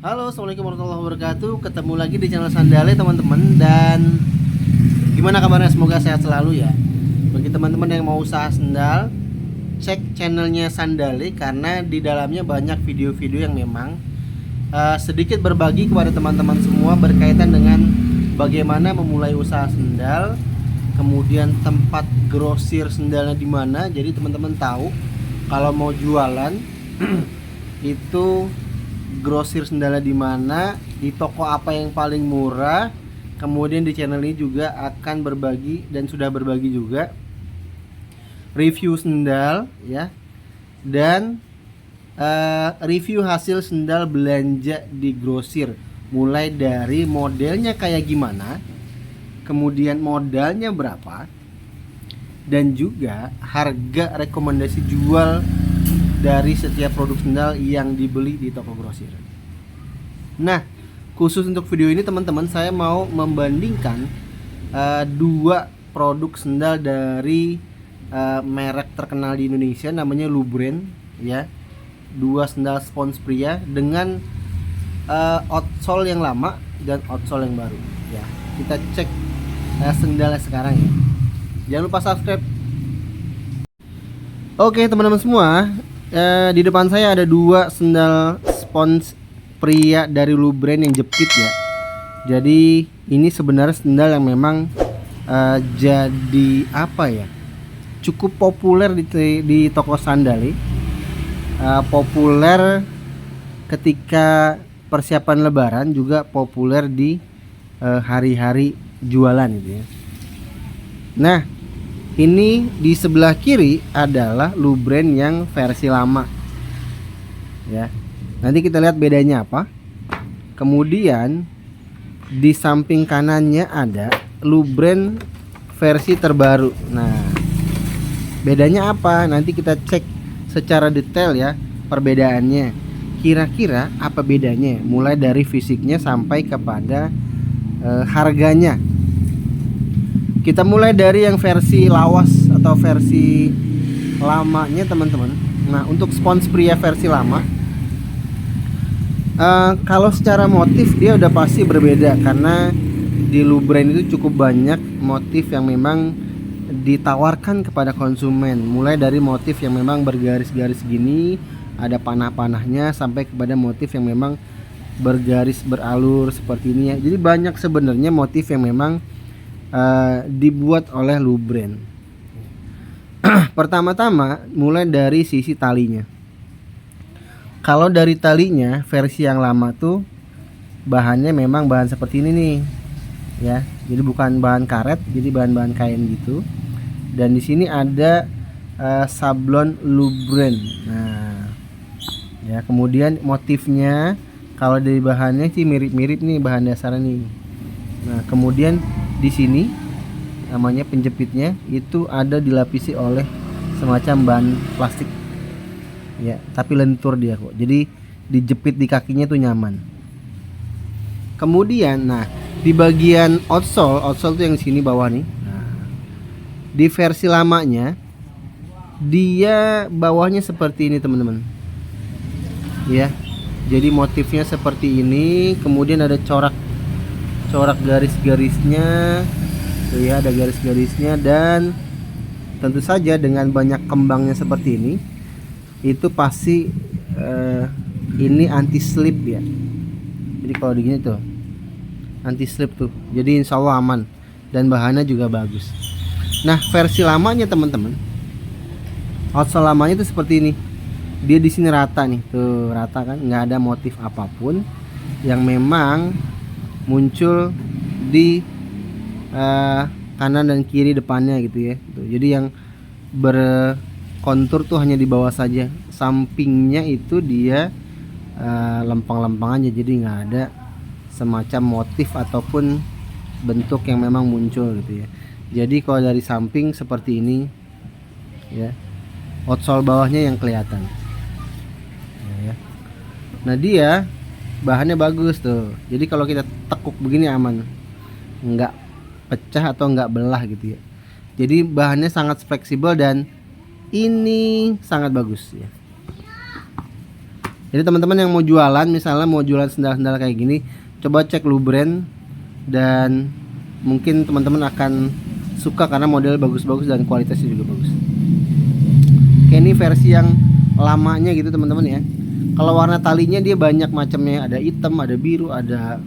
Halo, assalamualaikum warahmatullahi wabarakatuh. Ketemu lagi di channel Sandale teman-teman. Dan gimana kabarnya? Semoga sehat selalu ya. Bagi teman-teman yang mau usaha sendal, cek channelnya Sandale karena di dalamnya banyak video-video yang memang sedikit berbagi kepada teman-teman semua berkaitan dengan bagaimana memulai usaha sendal, kemudian tempat grosir sendalnya di mana. Jadi teman-teman tahu kalau mau jualan itu grosir sendalnya di mana, di toko apa yang paling murah. Kemudian di channel ini juga akan berbagi dan sudah berbagi juga review sendal ya, dan review hasil sendal belanja di grosir, mulai dari modelnya kayak gimana, kemudian modalnya berapa, dan juga harga rekomendasi jual dari setiap produk sendal yang dibeli di toko grosir. Nah, khusus untuk video ini teman-teman, saya mau membandingkan dua produk sendal dari merek terkenal di Indonesia, namanya Lubren ya. Dua sendal spons pria dengan outsole yang lama dan outsole yang baru ya. Kita cek sendalnya sekarang ya. Jangan lupa subscribe. Oke teman-teman semua, di depan saya ada dua sendal spons pria dari Lubren yang jepit ya. Jadi ini sebenarnya sendal yang memang jadi apa ya, cukup populer di toko sandal. Populer ketika persiapan lebaran, juga populer di hari-hari jualan gitu ya. Nah, ini di sebelah kiri adalah Lubren yang versi lama ya. Nanti kita lihat bedanya apa. Kemudian di samping kanannya ada Lubren versi terbaru. Nah, bedanya apa? Nanti kita cek secara detail ya perbedaannya. Kira-kira apa bedanya? Mulai dari fisiknya sampai kepada harganya. Kita mulai dari yang versi lawas atau versi lamanya teman-teman. Nah, untuk spons pria versi lama, kalau secara motif dia udah pasti berbeda, karena di Lubren itu cukup banyak motif yang memang ditawarkan kepada konsumen. Mulai dari motif yang memang bergaris-garis gini, ada panah-panahnya, sampai kepada motif yang memang bergaris beralur seperti ini ya. Jadi banyak sebenarnya motif yang memang dibuat oleh Lubren. Pertama-tama mulai dari sisi talinya. Kalau dari talinya versi yang lama tuh bahannya memang bahan seperti ini nih ya. Jadi bukan bahan karet, jadi bahan-bahan kain gitu. Dan di sini ada sablon Lubren. Nah, ya kemudian motifnya kalau dari bahannya sih mirip-mirip nih bahan dasarnya nih. Nah, kemudian di sini namanya penjepitnya itu ada dilapisi oleh semacam bahan plastik ya, tapi lentur dia kok, jadi dijepit di kakinya tuh nyaman. Kemudian nah di bagian outsole tuh yang sini bawah nih. Nah, di versi lamanya dia bawahnya seperti ini teman-teman ya, jadi motifnya seperti ini. Kemudian ada corak garis-garisnya tuh ya, ada garis-garisnya, dan tentu saja dengan banyak kembangnya seperti ini, itu pasti ini anti slip ya. Jadi kalau begini tuh anti slip tuh, jadi insya Allah aman, dan bahannya juga bagus. Nah, versi lamanya teman-teman, outsole lamanya itu seperti ini. Dia di sini rata nih, tuh rata kan, nggak ada motif apapun yang memang muncul di kanan dan kiri depannya gitu ya. Tuh, jadi yang berkontur tuh hanya di bawah saja, sampingnya itu dia lempang-lempang aja, jadi nggak ada semacam motif ataupun bentuk yang memang muncul gitu ya. Jadi kalau dari samping seperti ini ya, outsole bawahnya yang kelihatan ya. Nah, dia bahannya bagus tuh, jadi kalau kita tekuk begini aman, nggak pecah atau nggak belah gitu ya. Jadi bahannya sangat fleksibel dan ini sangat bagus ya. Jadi teman-teman yang mau jualan, misalnya mau jualan sendal-sendal kayak gini, coba cek Lubrand, dan mungkin teman-teman akan suka karena model bagus-bagus dan kualitasnya juga bagus. Oke, ini versi yang lamanya gitu teman-teman ya. Kalau warna talinya dia banyak macamnya, ada hitam, ada biru, ada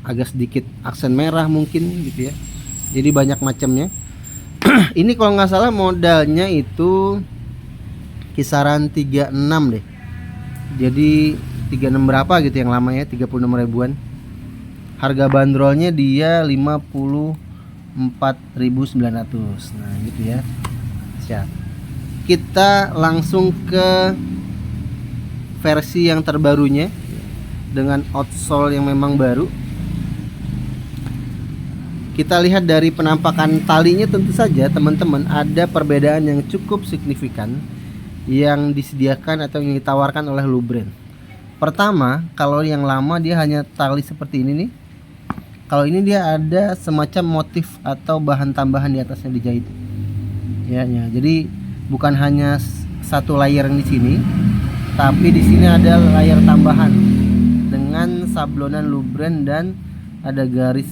agak sedikit aksen merah mungkin gitu ya. Jadi banyak macamnya. Ini kalau nggak salah modalnya itu kisaran 36 deh. Jadi 36 berapa gitu yang lama ya, 36 ribuan. Harga bandrolnya dia 54.900. Nah gitu ya. Siap. Kita langsung ke versi yang terbarunya dengan outsole yang memang baru. Kita lihat dari penampakan talinya, tentu saja teman-teman ada perbedaan yang cukup signifikan yang disediakan atau yang ditawarkan oleh Lubrand. Pertama, kalau yang lama dia hanya tali seperti ini nih. Kalau ini dia ada semacam motif atau bahan tambahan di atasnya dijahit. Ya. Jadi bukan hanya satu layer di sini, tapi di sini ada layer tambahan dengan sablonan Lubrand dan ada garis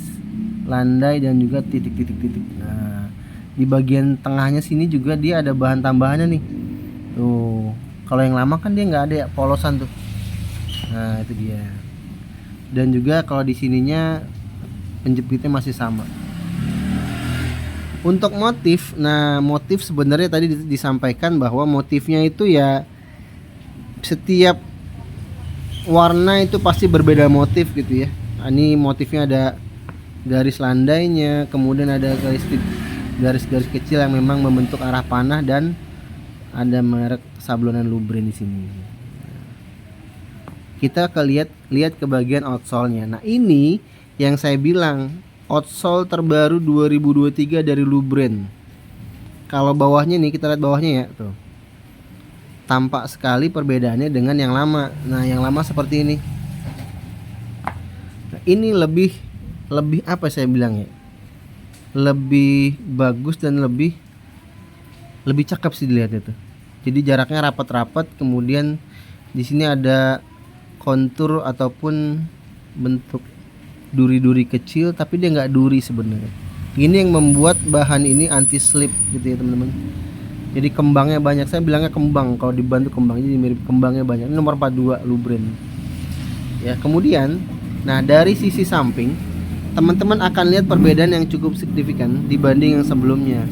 landai dan juga titik-titik. Nah, di bagian tengahnya sini juga dia ada bahan tambahannya nih. Tuh, kalau yang lama kan dia nggak ada ya, polosan tuh. Nah itu dia. Dan juga kalau di sininya penjepitnya masih sama. Untuk motif, nah motif sebenarnya tadi disampaikan bahwa motifnya itu ya setiap warna itu pasti berbeda motif gitu ya. Ini motifnya ada garis landainya, kemudian ada garis-garis kecil yang memang membentuk arah panah, dan ada merek sablonan Lubrand di sini. Kita lihat ke bagian outsole-nya. Nah, ini yang saya bilang outsole terbaru 2023 dari Lubrand. Kalau bawahnya nih, kita lihat bawahnya ya, tuh. Tampak sekali perbedaannya dengan yang lama. Nah, yang lama seperti ini. Nah, ini lebih apa saya bilang ya? Lebih bagus dan lebih cakep sih dilihat itu. Jadi jaraknya rapat-rapat, kemudian di sini ada kontur ataupun bentuk duri-duri kecil, tapi dia nggak duri sebenarnya. Ini yang membuat bahan ini anti slip gitu ya teman-teman. Jadi kembangnya banyak, saya bilangnya kembang, kalau dibantu kembang, jadi mirip kembangnya banyak. Ini nomor 42 Lubrand. Ya, kemudian nah dari sisi samping teman-teman akan lihat perbedaan yang cukup signifikan dibanding yang sebelumnya.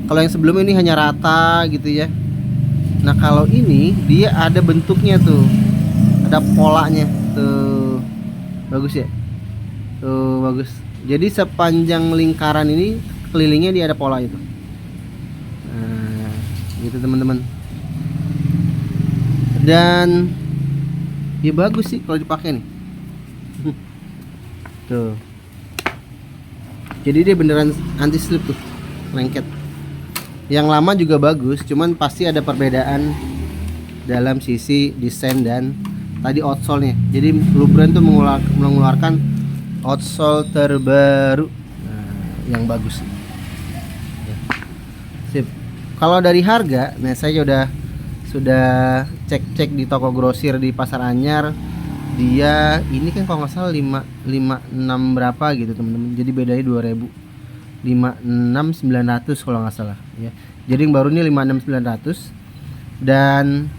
Kalau yang sebelumnya ini hanya rata gitu ya. Nah kalau ini dia ada bentuknya tuh, ada polanya tuh, bagus ya, tuh bagus. Jadi sepanjang lingkaran ini kelilingnya dia ada pola itu. Nah gitu teman-teman. Dan ya bagus sih kalau dipakai nih. Tuh. Jadi dia beneran anti slip tuh, lengket. Yang lama juga bagus, cuman pasti ada perbedaan dalam sisi desain dan tadi outsole-nya. Jadi Lubrand tuh mengeluarkan outsole terbaru, nah, yang bagus. Sip. Kalau dari harga, nah saya sudah cek di toko grosir di Pasar Anyar. Dia ini kan kalau nggak salah 56 berapa gitu teman-teman. Jadi bedanya 2000. 56.900 kalau nggak salah ya. Jadi yang baru ini 56.900, dan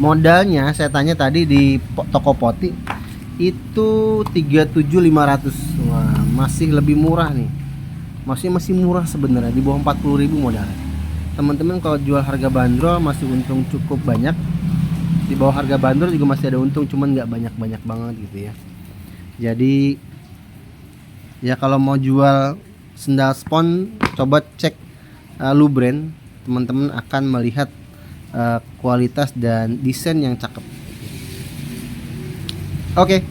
modalnya saya tanya tadi di toko poti itu 37.500. Wah, masih lebih murah nih. Masih murah sebenarnya, di bawah 40.000 modalnya. Teman-teman kalau jual harga bandrol masih untung cukup banyak. Di bawah harga bandrol juga masih ada untung, cuman nggak banyak banget gitu ya. Jadi ya kalau mau jual sendal spon, coba cek Lubrand, teman-teman akan melihat kualitas dan desain yang cakep. Oke,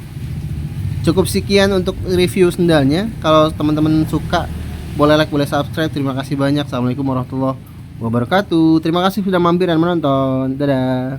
cukup sekian untuk review sendalnya. Kalau teman-teman suka, boleh like, boleh subscribe. Terima kasih banyak. Assalamualaikum warahmatullahi wabarakatuh. Terima kasih sudah mampir dan menonton. Dadah.